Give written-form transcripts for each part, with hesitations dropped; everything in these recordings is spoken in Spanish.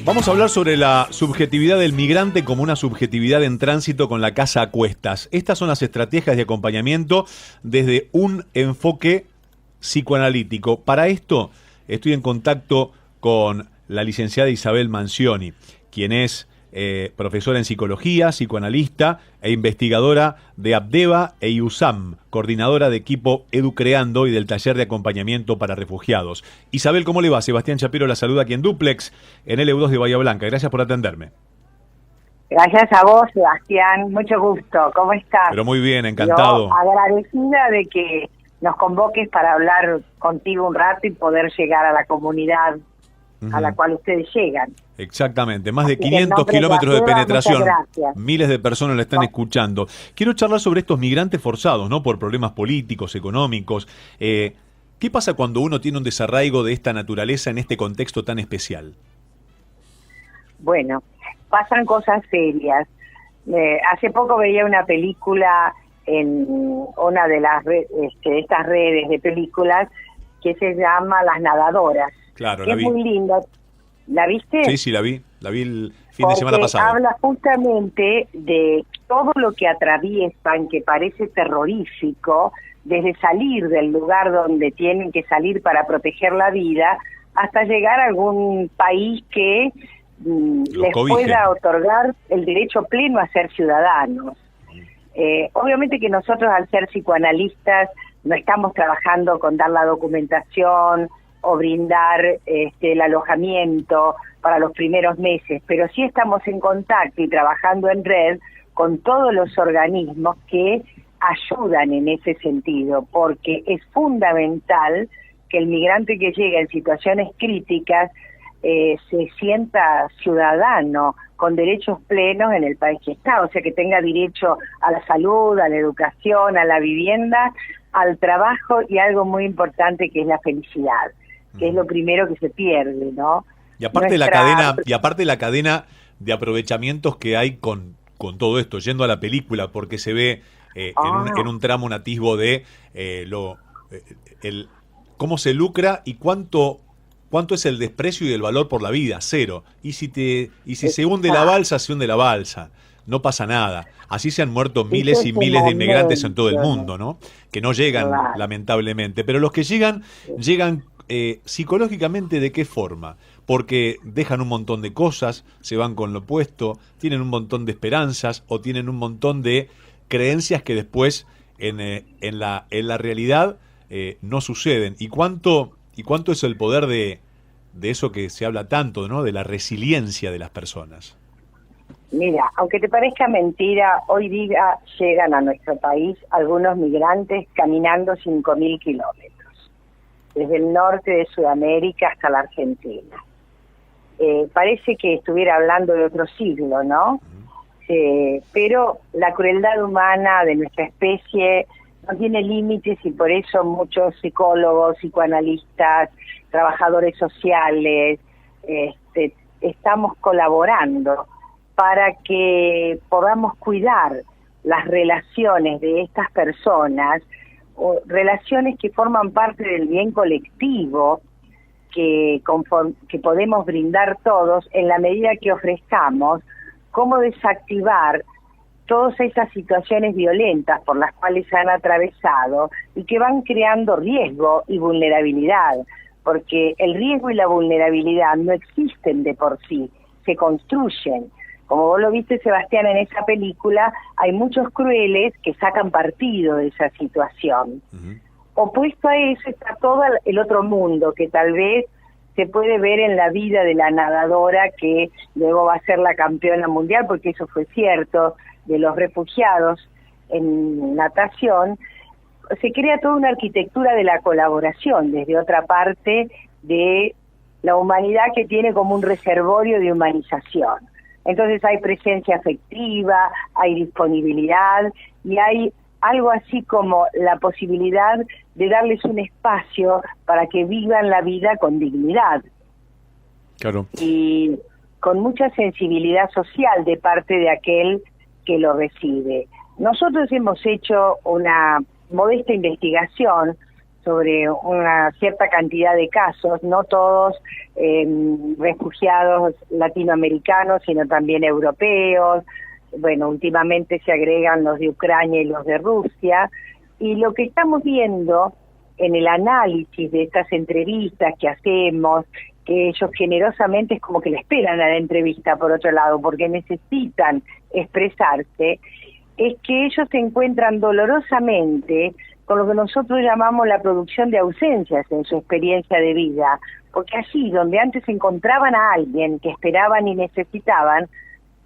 Vamos a hablar sobre la subjetividad del migrante como una subjetividad en tránsito con la casa a cuestas. Estas son las estrategias de acompañamiento desde un enfoque psicoanalítico. Para esto estoy en contacto con la licenciada Isabel Manzioni, quien es profesora en psicología, psicoanalista e investigadora de Abdeva e IUSAM, coordinadora de equipo Educreando y del taller de acompañamiento para refugiados. Isabel, ¿cómo le va? Sebastián Chapiro la saluda aquí en Duplex, en LU2 de Bahía Blanca. Gracias por atenderme. Gracias a vos, Sebastián. Mucho gusto. ¿Cómo estás? Pero muy bien, encantado. Yo agradecida de que nos convoques para hablar contigo un rato y poder llegar a la comunidad a la cual ustedes llegan. Exactamente, más de 500 kilómetros de penetración, miles de personas la están escuchando. Quiero charlar sobre estos migrantes forzados, ¿no? Por problemas políticos, económicos. ¿Qué pasa cuando uno tiene un desarraigo de esta naturaleza en este contexto tan especial? Bueno, pasan cosas serias. Hace poco veía una película en una de las estas redes de películas que se llama Las Nadadoras. Claro, la vi. Es muy linda. ¿La viste? Sí, la vi el fin de semana pasado. Habla justamente de todo lo que atraviesan, que parece terrorífico, desde salir del lugar donde tienen que salir para proteger la vida, hasta llegar a algún país que les pueda otorgar el derecho pleno a ser ciudadanos. Obviamente que nosotros, al ser psicoanalistas, no estamos trabajando con dar la documentación o brindar el alojamiento para los primeros meses, pero sí estamos en contacto y trabajando en red con todos los organismos que ayudan en ese sentido, porque es fundamental que el migrante que llega en situaciones críticas se sienta ciudadano con derechos plenos en el país que está, o sea, que tenga derecho a la salud, a la educación, a la vivienda, al trabajo y algo muy importante que es la felicidad, que es lo primero que se pierde, ¿no? Y aparte la cadena de aprovechamientos que hay con todo esto, yendo a la película, porque se ve en un tramo un atisbo de cómo se lucra y cuánto es el desprecio y el valor por la vida, cero. Y si se hunde la balsa, se hunde la balsa. No pasa nada. Así se han muerto miles y miles de inmigrantes en todo el mundo, ¿no? Que no llegan, lamentablemente. Pero los que llegan psicológicamente, ¿de qué forma? Porque dejan un montón de cosas, se van con lo opuesto, tienen un montón de esperanzas o tienen un montón de creencias que después en la realidad no suceden. ¿Y cuánto es el poder de eso que se habla tanto, ¿no? De la resiliencia de las personas? Mira, aunque te parezca mentira, hoy día llegan a nuestro país algunos migrantes caminando 5.000 kilómetros, desde el norte de Sudamérica hasta la Argentina. Parece que estuviera hablando de otro siglo, ¿no? Pero la crueldad humana de nuestra especie no tiene límites y por eso muchos psicólogos, psicoanalistas, trabajadores sociales, estamos colaborando para que podamos cuidar las relaciones de estas personas, relaciones que forman parte del bien colectivo que podemos brindar todos en la medida que ofrezcamos cómo desactivar todas esas situaciones violentas por las cuales se han atravesado y que van creando riesgo y vulnerabilidad, porque el riesgo y la vulnerabilidad no existen de por sí, se construyen. Como vos lo viste, Sebastián, en esa película, hay muchos crueles que sacan partido de esa situación. Opuesto a eso está todo el otro mundo, que tal vez se puede ver en la vida de la nadadora que luego va a ser la campeona mundial, porque eso fue cierto, de los refugiados en natación. Se crea toda una arquitectura de la colaboración desde otra parte de la humanidad que tiene como un reservorio de humanización. Entonces hay presencia afectiva, hay disponibilidad y hay algo así como la posibilidad de darles un espacio para que vivan la vida con dignidad. Claro. Y con mucha sensibilidad social de parte de aquel que lo recibe. Nosotros hemos hecho una modesta investigación sobre una cierta cantidad de casos, no todos refugiados latinoamericanos, sino también europeos. Bueno, últimamente se agregan los de Ucrania y los de Rusia, y lo que estamos viendo en el análisis de estas entrevistas que hacemos, que ellos generosamente es como que le esperan a la entrevista por otro lado, porque necesitan expresarse, es que ellos se encuentran dolorosamente con lo que nosotros llamamos la producción de ausencias en su experiencia de vida, porque allí donde antes encontraban a alguien que esperaban y necesitaban,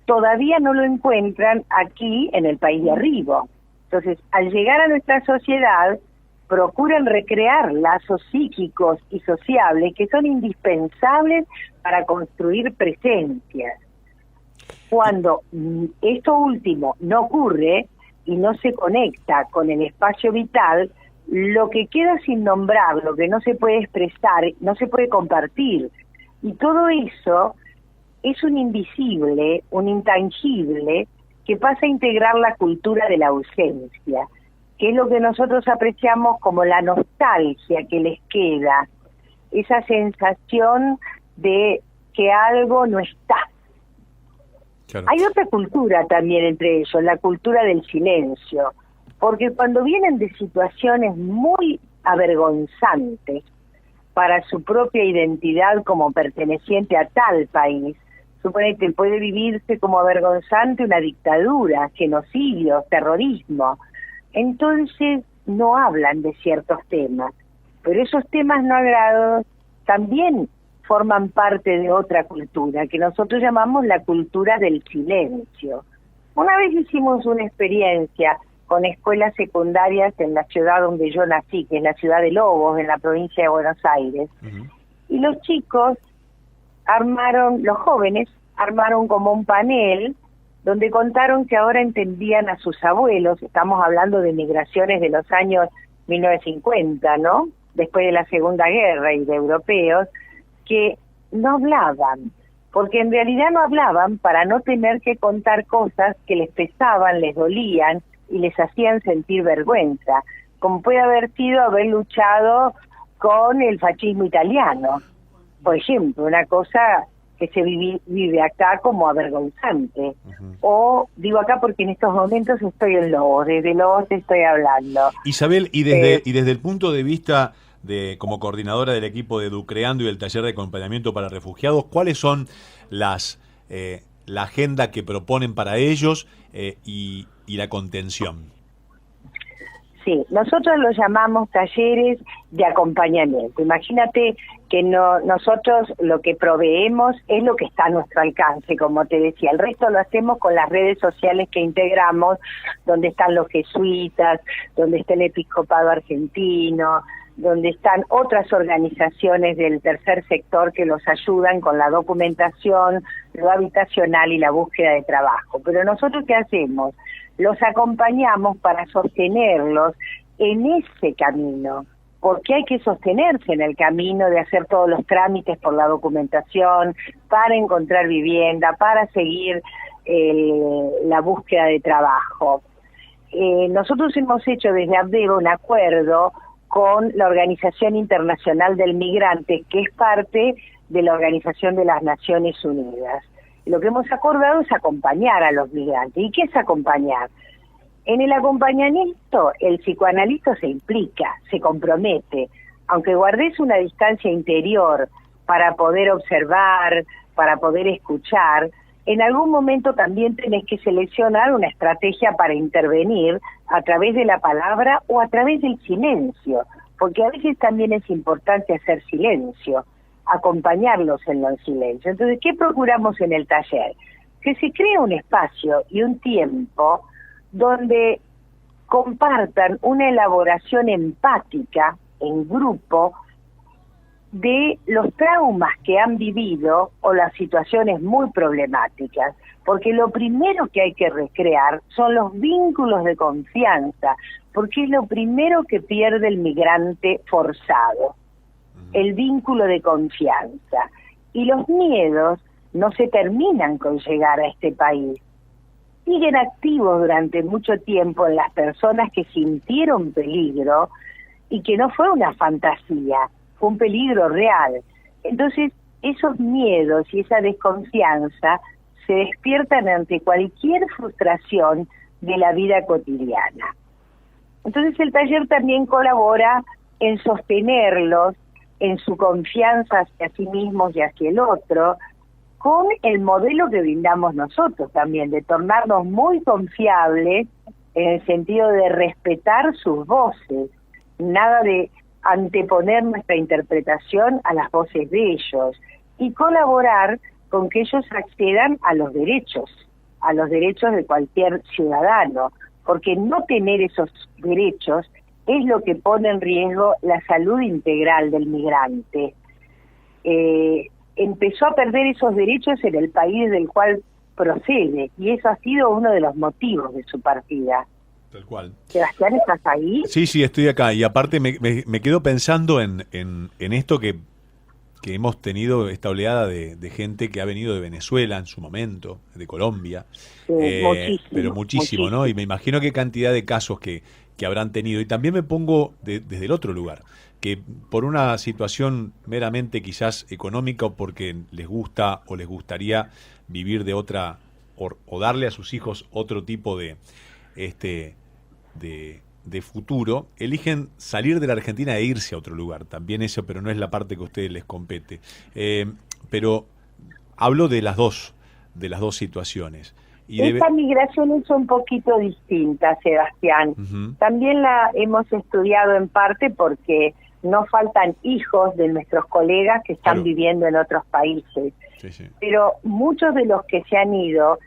todavía no lo encuentran aquí en el país de arriba. Entonces, al llegar a nuestra sociedad, procuran recrear lazos psíquicos y sociables que son indispensables para construir presencias. Cuando esto último no ocurre y no se conecta con el espacio vital, lo que queda sin nombrar, lo que no se puede expresar, no se puede compartir. Y todo eso es un invisible, un intangible, que pasa a integrar la cultura de la ausencia, que es lo que nosotros apreciamos como la nostalgia que les queda, esa sensación de que algo no está. Claro. Hay otra cultura también entre ellos, la cultura del silencio, porque cuando vienen de situaciones muy avergonzantes para su propia identidad como perteneciente a tal país, suponete, puede vivirse como avergonzante una dictadura, genocidio, terrorismo. Entonces no hablan de ciertos temas, pero esos temas no agradados también forman parte de otra cultura, que nosotros llamamos la cultura del silencio. Una vez hicimos una experiencia con escuelas secundarias en la ciudad donde yo nací, que es la ciudad de Lobos, en la provincia de Buenos Aires, y los chicos los jóvenes armaron como un panel donde contaron que ahora entendían a sus abuelos, estamos hablando de migraciones de los años 1950, ¿no? Después de la Segunda Guerra y de europeos, que no hablaban, porque en realidad no hablaban para no tener que contar cosas que les pesaban, les dolían y les hacían sentir vergüenza, como puede haber sido haber luchado con el fascismo italiano, por ejemplo, una cosa que se vive acá como avergonzante. O digo acá porque en estos momentos estoy en Lobos, desde Lobos te estoy hablando. Isabel, y desde el punto de vista de como coordinadora del equipo de Educreando y el taller de acompañamiento para refugiados, ¿cuáles son la agenda que proponen para ellos y la contención? Sí, nosotros lo llamamos talleres de acompañamiento. Imagínate que nosotros lo que proveemos es lo que está a nuestro alcance, como te decía. El resto lo hacemos con las redes sociales que integramos, donde están los jesuitas, donde está el episcopado argentino, donde están otras organizaciones del tercer sector que los ayudan con la documentación, lo habitacional y la búsqueda de trabajo. Pero nosotros, ¿qué hacemos? Los acompañamos para sostenerlos en ese camino, porque hay que sostenerse en el camino de hacer todos los trámites por la documentación, para encontrar vivienda, para seguir la búsqueda de trabajo. Nosotros hemos hecho desde ABDEVA un acuerdo con la Organización Internacional del Migrante, que es parte de la Organización de las Naciones Unidas. Lo que hemos acordado es acompañar a los migrantes. ¿Y qué es acompañar? En el acompañamiento, el psicoanalista se implica, se compromete, aunque guardes una distancia interior para poder observar, para poder escuchar, en algún momento también tenés que seleccionar una estrategia para intervenir a través de la palabra o a través del silencio, porque a veces también es importante hacer silencio, acompañarlos en el silencio. Entonces, ¿qué procuramos en el taller? Que se cree un espacio y un tiempo donde compartan una elaboración empática en grupo de los traumas que han vivido o las situaciones muy problemáticas, porque lo primero que hay que recrear son los vínculos de confianza, porque es lo primero que pierde el migrante forzado, el vínculo de confianza. Y los miedos no se terminan con llegar a este país, siguen activos durante mucho tiempo en las personas que sintieron peligro y que no fue una fantasía, fue un peligro real. Entonces, esos miedos y esa desconfianza se despiertan ante cualquier frustración de la vida cotidiana. Entonces, el taller también colabora en sostenerlos en su confianza hacia sí mismos y hacia el otro, con el modelo que brindamos nosotros también, de tornarnos muy confiables en el sentido de respetar sus voces, nada de anteponer nuestra interpretación a las voces de ellos, y colaborar con que ellos accedan a los derechos de cualquier ciudadano, porque no tener esos derechos es lo que pone en riesgo la salud integral del migrante. Empezó a perder esos derechos en el país del cual procede, y eso ha sido uno de los motivos de su partida. Tal cual. Sebastián, ¿estás ahí? Sí, estoy acá. Y aparte me quedo pensando en esto que hemos tenido, esta oleada de gente que ha venido de Venezuela en su momento, de Colombia. Sí, pero muchísimo, ¿no? Y me imagino qué cantidad de casos que habrán tenido. Y también me pongo desde el otro lugar, que por una situación meramente quizás económica, o porque les gusta o les gustaría vivir de otra, o darle a sus hijos otro tipo de futuro, eligen salir de la Argentina e irse a otro lugar. También eso, pero no es la parte que a ustedes les compete. Pero hablo de las dos situaciones. Y esta migración es un poquito distinta, Sebastián. También la hemos estudiado en parte porque no faltan hijos de nuestros colegas que están viviendo en otros países. Sí. Pero muchos de los que se han ido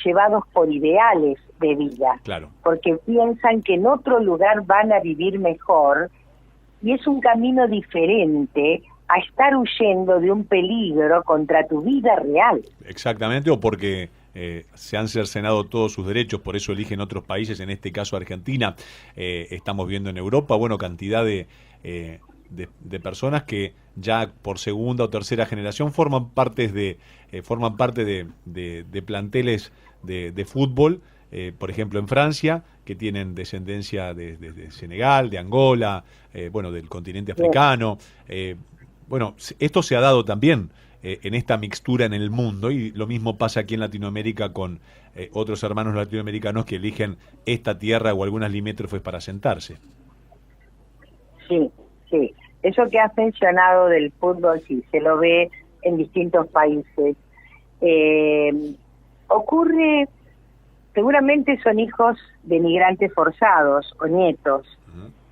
llevados por ideales de vida, porque piensan que en otro lugar van a vivir mejor, y es un camino diferente a estar huyendo de un peligro contra tu vida real. Exactamente, o porque se han cercenado todos sus derechos, por eso eligen otros países, en este caso Argentina. Estamos viendo en Europa, cantidad de personas que ya por segunda o tercera generación forman parte de planteles de fútbol, por ejemplo en Francia, que tienen descendencia de Senegal, de Angola, del continente africano. Esto se ha dado también en esta mixtura en el mundo, y lo mismo pasa aquí en Latinoamérica con otros hermanos latinoamericanos que eligen esta tierra o algunas limítrofes para asentarse. Sí. Eso que has mencionado del fútbol, sí, se lo ve en distintos países. Ocurre, seguramente son hijos de migrantes forzados o nietos,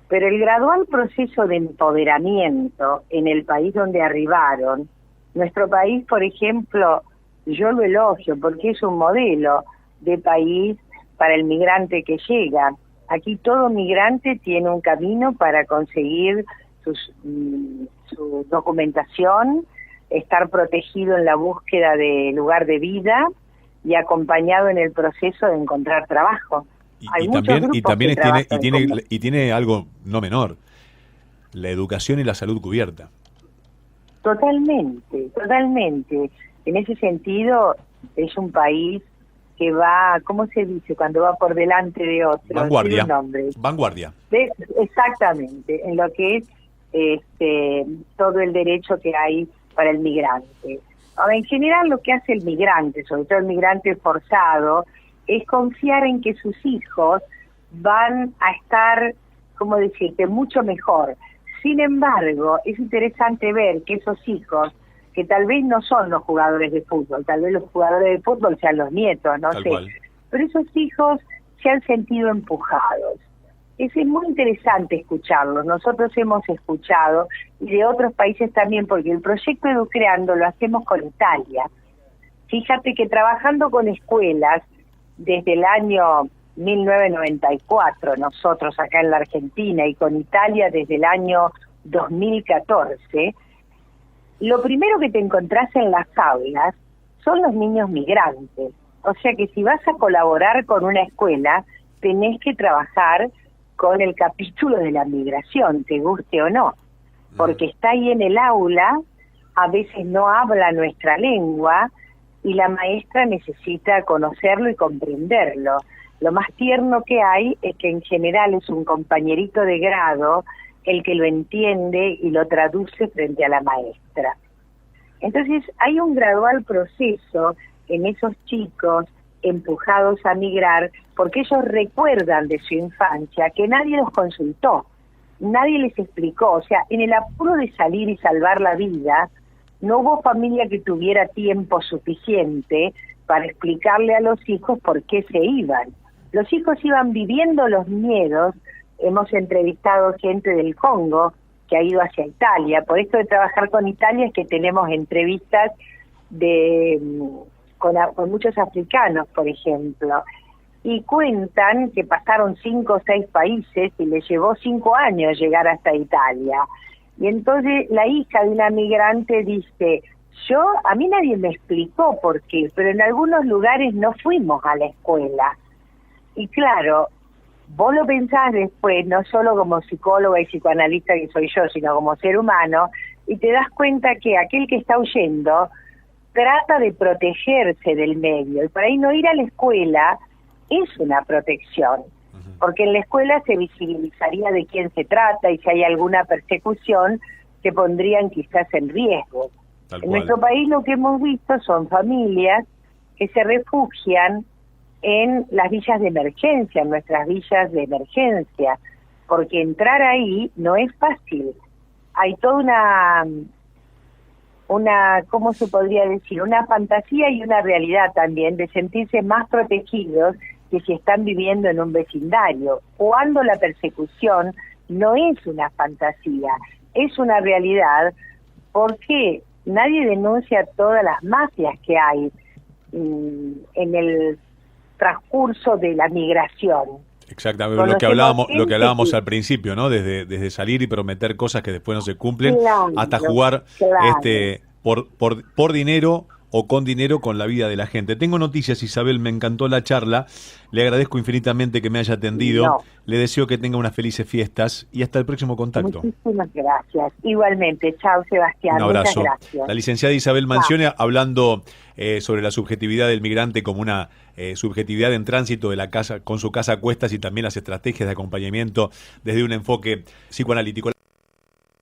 pero el gradual proceso de empoderamiento en el país donde arribaron, nuestro país, por ejemplo, yo lo elogio porque es un modelo de país para el migrante que llega. Aquí todo migrante tiene un camino para conseguir su documentación, estar protegido en la búsqueda de lugar de vida y acompañado en el proceso de encontrar trabajo. Y tiene algo no menor, la educación y la salud cubierta. Totalmente. En ese sentido, es un país que va, ¿cómo se dice? Cuando va por delante de otros. Vanguardia. Exactamente, en lo que es todo el derecho que hay para el migrante. Ahora, en general, lo que hace el migrante, sobre todo el migrante forzado, es confiar en que sus hijos van a estar, ¿cómo decirte?, mucho mejor. Sin embargo, es interesante ver que esos hijos, que tal vez no son los jugadores de fútbol, tal vez los jugadores de fútbol sean los nietos, no sé, pero esos hijos se han sentido empujados. Es muy interesante escucharlos. Nosotros hemos escuchado, y de otros países también, porque el proyecto Educreando lo hacemos con Italia. Fíjate que trabajando con escuelas desde el año 1994, nosotros acá en la Argentina, y con Italia desde el año 2014, lo primero que te encontrás en las aulas son los niños migrantes. O sea que si vas a colaborar con una escuela, tenés que trabajar con el capítulo de la migración, te guste o no, porque está ahí en el aula, a veces no habla nuestra lengua, y la maestra necesita conocerlo y comprenderlo. Lo más tierno que hay es que en general es un compañerito de grado el que lo entiende y lo traduce frente a la maestra. Entonces hay un gradual proceso en esos chicos empujados a migrar, porque ellos recuerdan de su infancia que nadie los consultó, nadie les explicó, o sea, en el apuro de salir y salvar la vida, no hubo familia que tuviera tiempo suficiente para explicarle a los hijos por qué se iban. Los hijos iban viviendo los miedos. Hemos entrevistado gente del Congo que ha ido hacia Italia. Por esto de trabajar con Italia es que tenemos entrevistas con muchos africanos, por ejemplo. Y cuentan que pasaron 5 o 6 países y les llevó 5 años llegar hasta Italia. Y entonces la hija de una migrante dice, a mí nadie me explicó por qué, pero en algunos lugares no fuimos a la escuela. Y claro, vos lo pensás después, no solo como psicóloga y psicoanalista que soy yo, sino como ser humano, y te das cuenta que aquel que está huyendo trata de protegerse del medio, y por ahí no ir a la escuela es una protección, porque en la escuela se visibilizaría de quién se trata y si hay alguna persecución se pondrían quizás en riesgo. En nuestro país lo que hemos visto son familias que se refugian en las villas de emergencia, en nuestras villas de emergencia, porque entrar ahí no es fácil. Hay toda una, ¿cómo se podría decir? Una fantasía y una realidad también de sentirse más protegidos que si están viviendo en un vecindario, cuando la persecución no es una fantasía, es una realidad, porque nadie denuncia todas las mafias que hay en el transcurso de la migración. Exactamente, lo que hablábamos al principio, ¿no? Desde salir y prometer cosas que después no se cumplen, hasta jugar por dinero o con dinero con la vida de la gente. Tengo noticias, Isabel, me encantó la charla, le agradezco infinitamente que me haya atendido, le deseo que tenga unas felices fiestas y hasta el próximo contacto. Muchísimas gracias, igualmente, chao Sebastián. Un abrazo. Muchas gracias. La licenciada Isabel Manzione hablando sobre la subjetividad del migrante como una subjetividad en tránsito de la casa, con su casa a cuestas, y también las estrategias de acompañamiento desde un enfoque psicoanalítico.